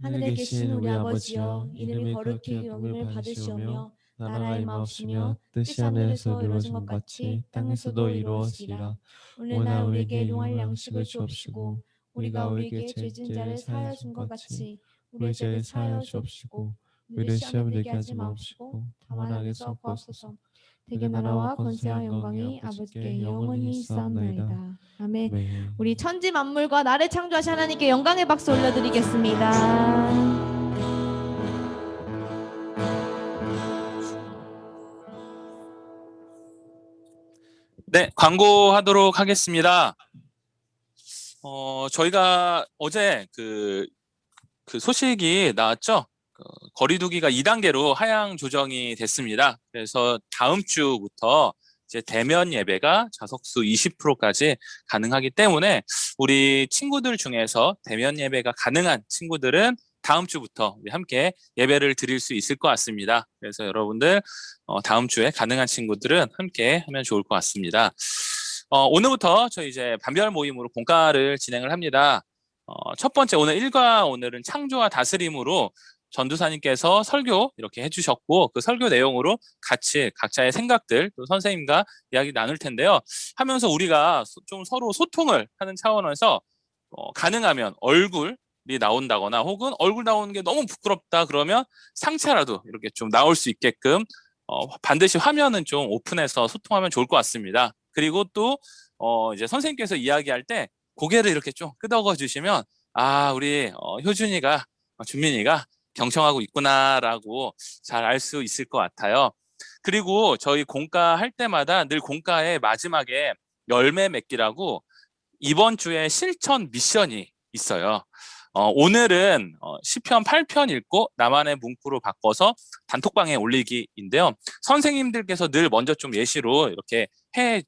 하늘에 계신 우리 아버지여, 이름이 거룩히 여김을 받으시오며 나라의 임하옵시며 뜻이 하늘에서 이루어진 것 같이 땅에서도 이루어지리라. 오늘날 우리에게 일용할 양식을 주옵시고 우리가 우리에게 죄진 자를 사하여 준 것 같이 우리의 죄를 사하여 주옵시고 우리를 시험에 들게 하지 마옵시고 다만 악에서 구하소서. 대개 나라와 권세와 영광이 아버지께 영원히 있사옵나이다. 아멘. 네. 우리 천지 만물과 나를 창조하신 하나님께 영광의 박수 올려드리겠습니다. 네, 광고하도록 하겠습니다. 저희가 어제 그 소식이 나왔죠. 거리두기가 2단계로 하향 조정이 됐습니다. 그래서 다음 주부터 이제 대면 예배가 좌석수 20%까지 가능하기 때문에 우리 친구들 중에서 대면 예배가 가능한 친구들은 다음 주부터 우리 함께 예배를 드릴 수 있을 것 같습니다. 그래서 여러분들 다음 주에 가능한 친구들은 함께 하면 좋을 것 같습니다. 오늘부터 저희 이제 반별 모임으로 공과를 진행을 합니다. 첫 번째 오늘 1과 오늘은 창조와 다스림으로 전도사님께서 설교 이렇게 해주셨고 그 설교 내용으로 같이 각자의 생각들 또 선생님과 이야기 나눌 텐데요. 하면서 우리가 좀 서로 소통을 하는 차원에서 가능하면 얼굴이 나온다거나 혹은 얼굴 나오는 게 너무 부끄럽다 그러면 상체라도 이렇게 좀 나올 수 있게끔 반드시 화면은 좀 오픈해서 소통하면 좋을 것 같습니다. 그리고 또 이제 선생님께서 이야기할 때 고개를 이렇게 좀 끄덕여 주시면 우리 효준이가 준민이가 경청하고 있구나라고 잘 알 수 있을 것 같아요. 그리고 저희 공과 할 때마다 늘 공과의 마지막에 열매 맺기라고 이번 주에 실천 미션이 있어요. 오늘은 시편 8편 읽고 나만의 문구로 바꿔서 단톡방에 올리기인데요. 선생님들께서 늘 먼저 좀 예시로 이렇게 해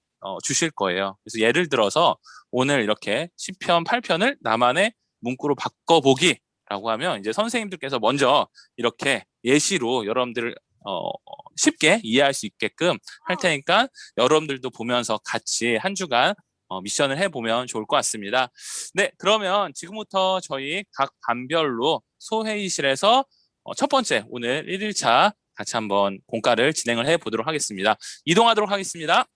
주실 거예요. 그래서 예를 들어서 오늘 이렇게 시편 8편을 나만의 문구로 바꿔보기 라고 하면 이제 선생님들께서 먼저 이렇게 예시로 여러분들을 쉽게 이해할 수 있게끔 할 테니까 여러분들도 보면서 같이 한 주간 미션을 해보면 좋을 것 같습니다. 네, 그러면 지금부터 저희 각 반별로 소회의실에서 첫 번째 오늘 1일차 같이 한번 공과를 진행을 해보도록 하겠습니다. 이동하도록 하겠습니다.